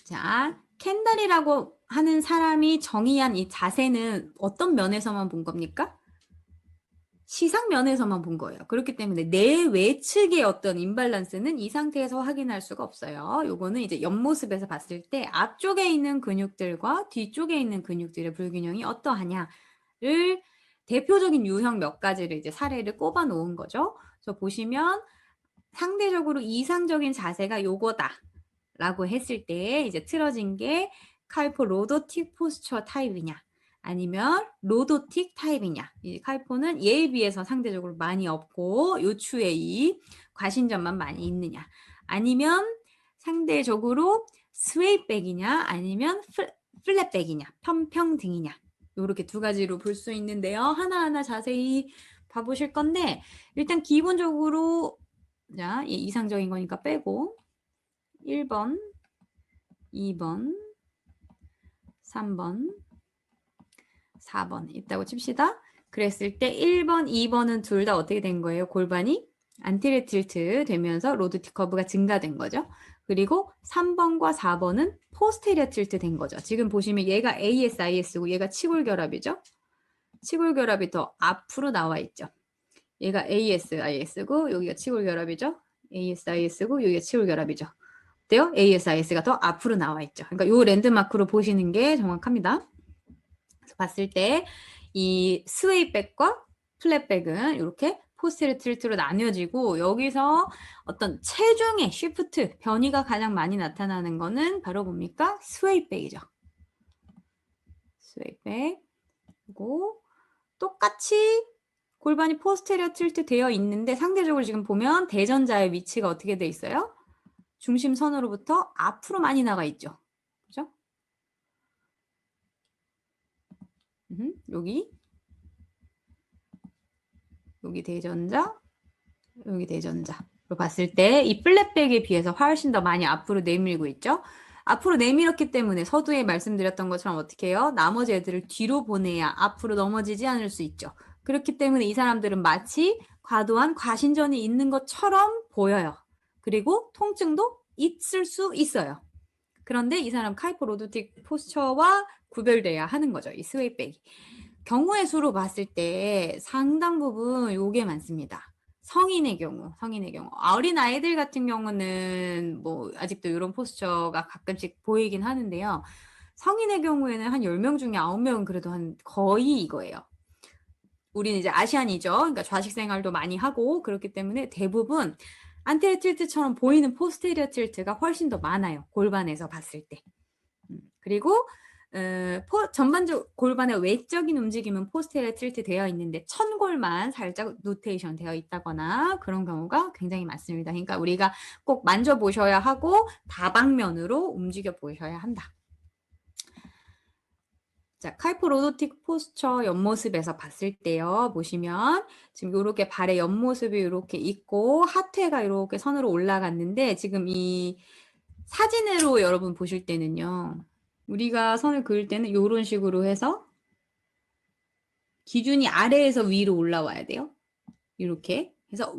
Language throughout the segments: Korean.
자, 켄달이라고 하는 사람이 정의한 이 자세는 어떤 면에서만 본 겁니까? 시상 면에서만 본 거예요. 그렇기 때문에 내 외측의 어떤 임밸런스는 이 상태에서 확인할 수가 없어요. 요거는 이제 옆모습에서 봤을 때 앞쪽에 있는 근육들과 뒤쪽에 있는 근육들의 불균형이 어떠하냐를 대표적인 유형 몇 가지를 이제 사례를 꼽아 놓은 거죠. 그래서 보시면 상대적으로 이상적인 자세가 요거다라고 했을 때 이제 틀어진 게 칼포 로도틱 포스처 타입이냐 아니면 로도틱 타입이냐. 이 칼포는 얘에 비해서 상대적으로 많이 없고 요추에 이 과신전만 많이 있느냐. 아니면 상대적으로 스웨이백이냐 아니면 플랫백이냐 편평등이냐. 요렇게 두 가지로 볼 수 있는데요. 하나하나 자세히 봐보실 건데 일단 기본적으로 자, 이상적인 거니까 빼고 1번, 2번, 3번, 4번 있다고 칩시다. 그랬을 때 1번, 2번은 둘 다 어떻게 된 거예요? 골반이 안테리어 틸트 되면서 로드틱 커브가 증가된 거죠. 그리고 3번과 4번은 포스테리어 틸트 된 거죠. 지금 보시면 얘가 ASIS고 얘가 치골결합이죠. 치골결합이 더 앞으로 나와 있죠. 얘가 ASIS고 여기가 치골결합이죠. ASIS고 여기가 치골결합이죠. 어때요? ASIS가 더 앞으로 나와 있죠. 그러니까 요 랜드마크로 보시는 게 정확합니다. 그래서 봤을 때 이 스웨이백과 플랫백은 이렇게 포스테리어 틸트로 나뉘어지고 여기서 어떤 체중의 쉬프트, 변이가 가장 많이 나타나는 거는 바로 뭡니까? 스웨이백이죠. 스웨이백. 그리고 똑같이 골반이 포스테리어 틸트 되어 있는데 상대적으로 지금 보면 대전자의 위치가 어떻게 돼 있어요? 중심선으로부터 앞으로 많이 나가 있죠. 그죠? 여기 대전자, 여기 대전자로 봤을 때 이 플랫백에 비해서 훨씬 더 많이 앞으로 내밀고 있죠. 앞으로 내밀었기 때문에 서두에 말씀드렸던 것처럼 어떻게 해요? 나머지 애들을 뒤로 보내야 앞으로 넘어지지 않을 수 있죠. 그렇기 때문에 이 사람들은 마치 과도한 과신전이 있는 것처럼 보여요. 그리고 통증도 있을 수 있어요. 그런데 이 사람 카이포 로도틱 포스처와 구별돼야 하는 거죠. 이 스웨이백이. 경우의 수로 봤을 때 상당 부분 요게 많습니다. 성인의 경우. 어린 아이들 같은 경우는 뭐 아직도 이런 포스처가 가끔씩 보이긴 하는데요. 성인의 경우에는 한 10명 중에 9명은 그래도 한 거의 이거예요. 우리는 이제 아시안이죠. 그러니까 좌식 생활도 많이 하고 그렇기 때문에 대부분 안테리어 틸트처럼 보이는 포스테리어 틸트가 훨씬 더 많아요. 골반에서 봤을 때. 그리고 전반적 골반의 외적인 움직임은 포스테리어 틸트 되어 있는데 천골만 살짝 노테이션 되어 있다거나 그런 경우가 굉장히 많습니다. 그러니까 우리가 꼭 만져보셔야 하고 다방면으로 움직여 보셔야 한다. 자, 카이포 로도틱 포스처 옆모습에서 봤을 때요. 보시면 지금 이렇게 발의 옆모습이 이렇게 있고 하태가 이렇게 선으로 올라갔는데 지금 이 사진으로 여러분 보실 때는요. 우리가 선을 그을 때는 이런 식으로 해서 기준이 아래에서 위로 올라와야 돼요. 이렇게. 그래서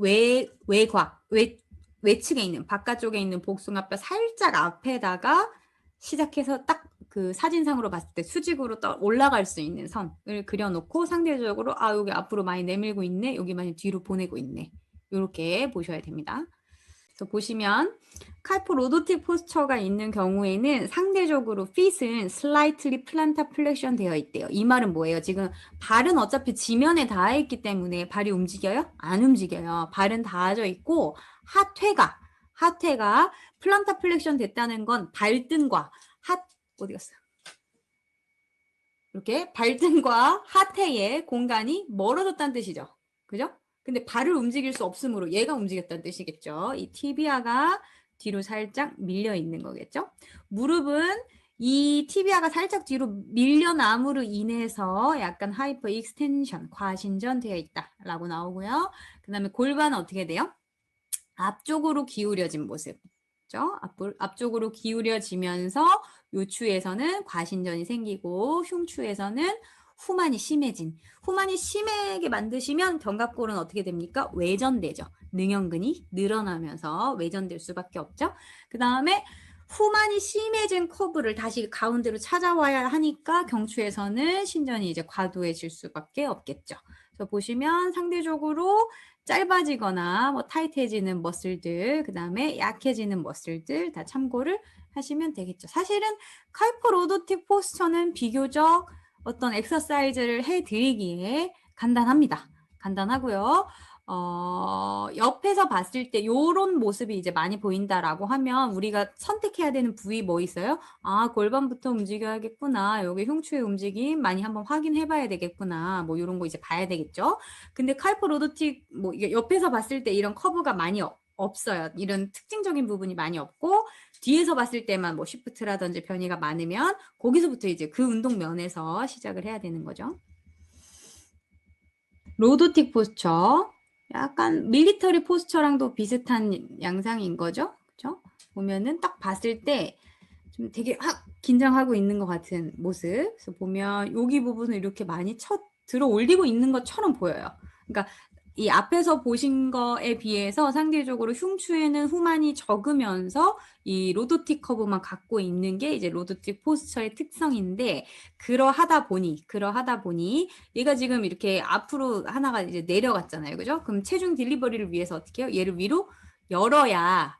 외측에 있는, 바깥쪽에 있는 복숭아뼈 살짝 앞에다가 시작해서 딱 그 사진상으로 봤을 때 수직으로 올라갈 수 있는 선을 그려놓고 상대적으로 여기 앞으로 많이 내밀고 있네. 여기 많이 뒤로 보내고 있네. 이렇게 보셔야 됩니다. 그래서 보시면 칼포 로도틱 포스처가 있는 경우에는 상대적으로 핏은 slightly plantar flexion 되어 있대요. 이 말은 뭐예요? 지금 발은 어차피 지면에 닿아 있기 때문에 발이 움직여요? 안 움직여요. 발은 닿아져 있고 하태가 플란타 플렉션 됐다는 건 발등과 어디 갔어요? 이렇게 발등과 하태의 공간이 멀어졌다는 뜻이죠. 그죠? 근데 발을 움직일 수 없으므로 얘가 움직였다는 뜻이겠죠. 이 티비아가 뒤로 살짝 밀려 있는 거겠죠. 무릎은 이 티비아가 살짝 뒤로 밀려남으로 인해서 약간 하이퍼 익스텐션, 과신전 되어 있다라고 나오고요. 그 다음에 골반은 어떻게 돼요? 앞쪽으로 기울여진 모습. 앞쪽으로 기울여지면서 요추에서는 과신전이 생기고 흉추에서는 후만이 심하게 만드시면 견갑골은 어떻게 됩니까? 외전되죠. 능형근이 늘어나면서 외전될 수밖에 없죠. 그 다음에 후만이 심해진 커브를 다시 가운데로 찾아와야 하니까 경추에서는 신전이 이제 과도해질 수밖에 없겠죠. 그래서 보시면 상대적으로 짧아지거나 뭐 타이트해지는 머슬들, 그다음에 약해지는 머슬들 다 참고를 하시면 되겠죠. 사실은 칼포 로도틱 포스처는 비교적 어떤 엑서사이즈를 해드리기에 간단합니다. 간단하고요. 옆에서 봤을 때 요런 모습이 이제 많이 보인다라고 하면 우리가 선택해야 되는 부위 뭐 있어요? 아, 골반부터 움직여야겠구나. 여기 흉추의 움직임 많이 한번 확인해 봐야 되겠구나. 뭐 요런 거 이제 봐야 되겠죠. 근데 칼포 로도틱 뭐 이게 옆에서 봤을 때 이런 커브가 많이 없어요. 이런 특징적인 부분이 많이 없고 뒤에서 봤을 때만 뭐 시프트라든지 변이가 많으면 거기서부터 이제 그 운동면에서 시작을 해야 되는 거죠. 로도틱 포스처. 약간 밀리터리 포스처랑도 비슷한 양상인 거죠. 그죠? 보면은 딱 봤을 때 좀 되게 긴장하고 있는 것 같은 모습. 그래서 보면 여기 부분을 이렇게 많이 들어 올리고 있는 것처럼 보여요. 그러니까 이 앞에서 보신 거에 비해서 상대적으로 흉추에는 후만이 적으면서 이 로도틱 커브만 갖고 있는 게 이제 로도틱 포스처의 특성인데 그러하다 보니 얘가 지금 이렇게 앞으로 하나가 이제 내려갔잖아요. 그죠? 그럼 체중 딜리버리를 위해서 어떻게 해요? 얘를 위로 열어야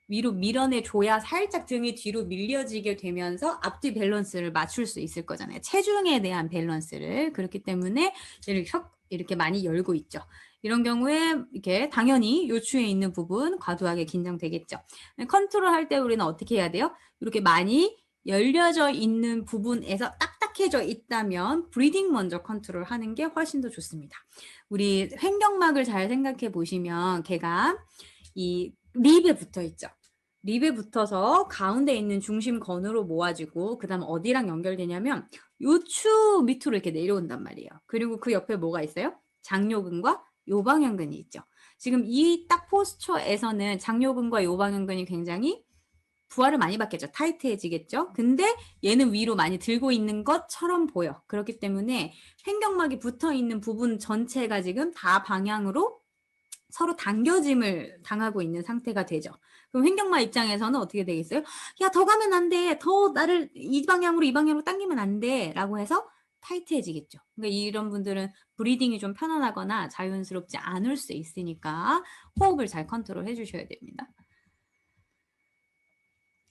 위로 밀어내줘야 살짝 등이 뒤로 밀려지게 되면서 앞뒤 밸런스를 맞출 수 있을 거잖아요. 체중에 대한 밸런스를. 그렇기 때문에 얘를 이렇게 많이 열고 있죠. 이런 경우에 이렇게 당연히 요추에 있는 부분 과도하게 긴장되겠죠. 컨트롤 할 때 우리는 어떻게 해야 돼요? 이렇게 많이 열려져 있는 부분에서 딱딱해져 있다면 브리딩 먼저 컨트롤 하는 게 훨씬 더 좋습니다. 우리 횡격막을 잘 생각해 보시면 걔가 이 립에 붙어 있죠. 립에 붙어서 가운데 있는 중심 건으로 모아지고 그 다음 어디랑 연결되냐면 요추 밑으로 이렇게 내려온단 말이에요. 그리고 그 옆에 뭐가 있어요? 장요근과 요방형근이 있죠. 지금 이 딱 포스처에서는 장요근과 요방형근이 굉장히 부하를 많이 받겠죠. 타이트해지겠죠. 근데 얘는 위로 많이 들고 있는 것처럼 보여. 그렇기 때문에 횡격막이 붙어 있는 부분 전체가 지금 다 방향으로 서로 당겨짐을 당하고 있는 상태가 되죠. 그럼 횡격막 입장에서는 어떻게 되겠어요? 야, 더 가면 안 돼. 더 나를 이 방향으로 당기면 안 돼. 라고 해서 타이트해지겠죠. 그러니까 이런 분들은 브리딩이 좀 편안하거나 자연스럽지 않을 수 있으니까 호흡을 잘 컨트롤 해주셔야 됩니다.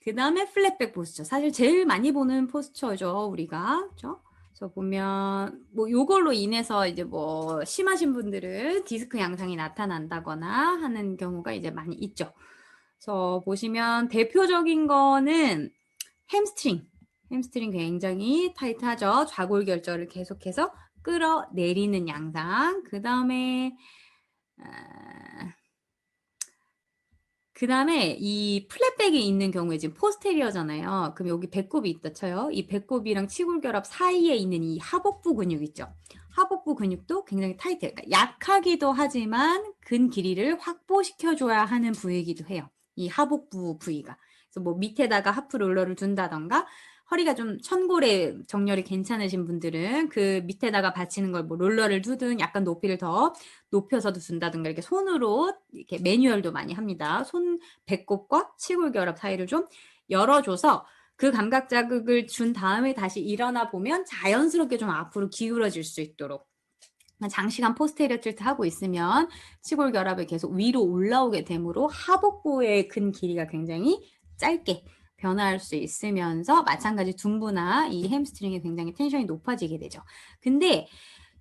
그 다음에 플랫백 포스처. 사실 제일 많이 보는 포스처죠, 우리가. 그렇죠? 그래서 보면 뭐 요걸로 인해서 이제 뭐 심하신 분들은 디스크 양상이 나타난다거나 하는 경우가 이제 많이 있죠. 그래서 보시면 대표적인 거는 햄스트링 굉장히 타이트하죠. 좌골결절을 계속해서 끌어내리는 양상. 그 다음에 이 플랫백이 있는 경우에 지금 포스테리어잖아요. 그럼 여기 배꼽이 있다 쳐요. 이 배꼽이랑 치골결합 사이에 있는 이 하복부 근육 있죠. 하복부 근육도 굉장히 타이트해요. 그러니까 약하기도 하지만 근 길이를 확보시켜줘야 하는 부위이기도 해요. 이 하복부 부위가. 그래서 뭐 밑에다가 하프 롤러를 둔다던가 허리가 좀 천골에 정렬이 괜찮으신 분들은 그 밑에다가 받치는 걸 뭐 롤러를 두든 약간 높이를 더 높여서도 준다든가 이렇게 손으로 이렇게 매뉴얼도 많이 합니다. 손 배꼽과 치골결합 사이를 좀 열어줘서 그 감각 자극을 준 다음에 다시 일어나 보면 자연스럽게 좀 앞으로 기울어질 수 있도록 장시간 포스테리어 틸트 하고 있으면 치골결합이 계속 위로 올라오게 되므로 하복부의 근 길이가 굉장히 짧게 변화할 수 있으면서 마찬가지 둔부나 이 햄스트링이 굉장히 텐션이 높아지게 되죠. 근데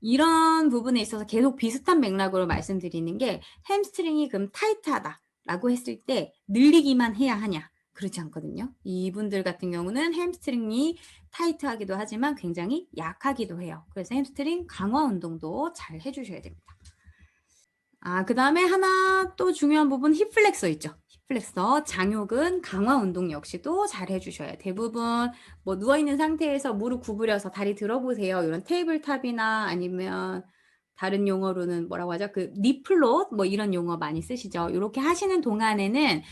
이런 부분에 있어서 계속 비슷한 맥락으로 말씀드리는 게 햄스트링이 그럼 타이트하다라고 했을 때 늘리기만 해야 하냐? 그렇지 않거든요. 이분들 같은 경우는 햄스트링이 타이트하기도 하지만 굉장히 약하기도 해요. 그래서 햄스트링 강화 운동도 잘 해주셔야 됩니다. 그 다음에 하나 또 중요한 부분 힙플렉서 있죠. 힙플렉서, 장요근 강화 운동 역시도 잘 해주셔야 대부분 뭐 누워있는 상태에서 무릎 구부려서 다리 들어보세요. 이런 테이블탑이나 아니면 다른 용어로는 뭐라고 하죠? 그 니플롯 뭐 이런 용어 많이 쓰시죠. 이렇게 하시는 동안에는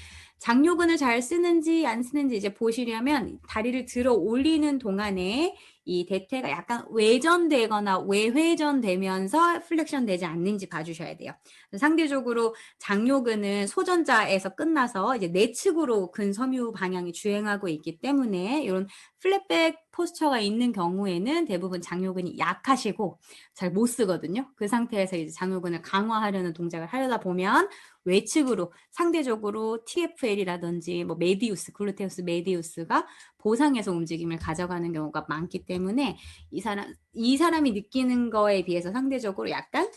장요근을 잘 쓰는지 안 쓰는지 이제 보시려면 다리를 들어 올리는 동안에 이 대퇴가 약간 외전되거나 외회전되면서 플렉션 되지 않는지 봐주셔야 돼요. 상대적으로 장요근은 소전자에서 끝나서 이제 내측으로 근섬유 방향이 주행하고 있기 때문에 이런 플랫백 포스처가 있는 경우에는 대부분 장요근이 약하시고 잘 못 쓰거든요. 그 상태에서 이제 장요근을 강화하려는 동작을 하려다 보면 외측으로 상대적으로 TFL이라든지 뭐 메디우스, 글루테우스 메디우스가 보상해서 움직임을 가져가는 경우가 많기 때문에 이 사람이 느끼는 거에 비해서 상대적으로 약간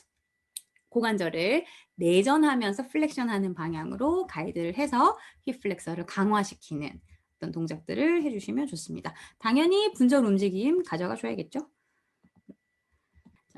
고관절을 내전하면서 플렉션하는 방향으로 가이드를 해서 힙 플렉서를 강화시키는 어떤 동작들을 해주시면 좋습니다. 당연히 분절 움직임 가져가 줘야겠죠.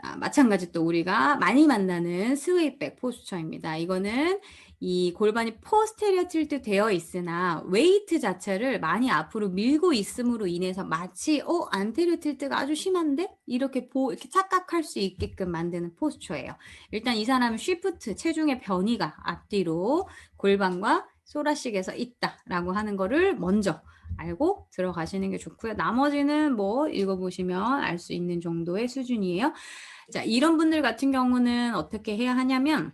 자, 마찬가지 또 우리가 많이 만나는 스웨이백 포스처입니다. 이거는 이 골반이 포스테리어 틸트 되어 있으나 웨이트 자체를 많이 앞으로 밀고 있음으로 인해서 마치 안테리어 틸트가 아주 심한데 이렇게 착각할 수 있게끔 만드는 포스처예요. 일단 이 사람은 쉬프트 체중의 변이가 앞뒤로 골반과 소라식에서 있다라고 하는 거를 먼저 알고 들어가시는 게 좋고요. 나머지는 뭐 읽어보시면 알 수 있는 정도의 수준이에요. 자, 이런 분들 같은 경우는 어떻게 해야 하냐면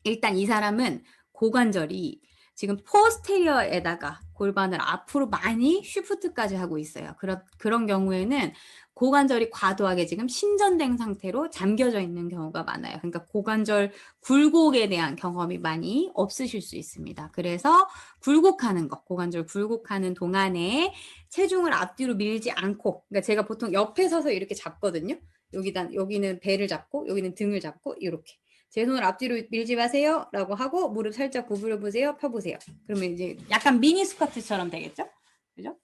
일단 이 사람은 고관절이 지금 포스테리어에다가 골반을 앞으로 많이 쉬프트까지 하고 있어요. 그런 경우에는 고관절이 과도하게 지금 신전된 상태로 잠겨져 있는 경우가 많아요. 그러니까 고관절 굴곡에 대한 경험이 많이 없으실 수 있습니다. 그래서 굴곡하는 거, 고관절 굴곡하는 동안에 체중을 앞뒤로 밀지 않고, 그러니까 제가 보통 옆에 서서 이렇게 잡거든요. 여기는 배를 잡고, 여기는 등을 잡고, 이렇게. 제 손을 앞뒤로 밀지 마세요 라고 하고 무릎 살짝 구부려 보세요. 펴보세요. 그러면 이제 약간 미니 스쿼트처럼 되겠죠? 그죠?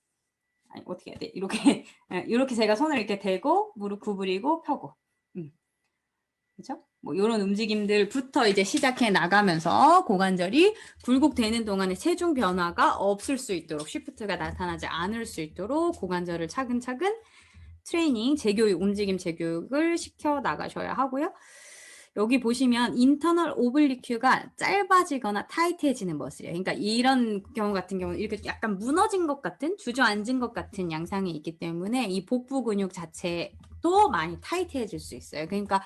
아니, 어떻게 해야 돼? 이렇게 이렇게 제가 손을 이렇게 대고 무릎 구부리고 펴고 그죠? 뭐 이런 움직임들부터 이제 시작해 나가면서 고관절이 굴곡되는 동안에 체중 변화가 없을 수 있도록 쉬프트가 나타나지 않을 수 있도록 고관절을 차근차근 트레이닝, 움직임 재교육을 시켜 나가셔야 하고요. 여기 보시면 인터널 오블리큐가 짧아지거나 타이트해지는 머슬이에요. 그러니까 이런 경우 같은 경우는 이렇게 약간 무너진 것 같은, 주저앉은 것 같은 양상이 있기 때문에 이 복부 근육 자체도 많이 타이트해질 수 있어요. 그러니까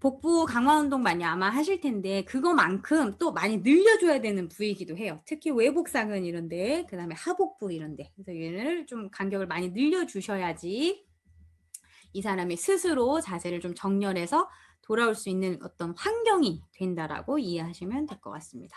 복부 강화 운동 많이 아마 하실 텐데 그거만큼 또 많이 늘려줘야 되는 부위이기도 해요. 특히 외복상은 이런데, 그 다음에 하복부 이런데. 그래서 얘를 좀 간격을 많이 늘려주셔야지 이 사람이 스스로 자세를 좀 정렬해서 돌아올 수 있는 어떤 환경이 된다라고 이해하시면 될 것 같습니다.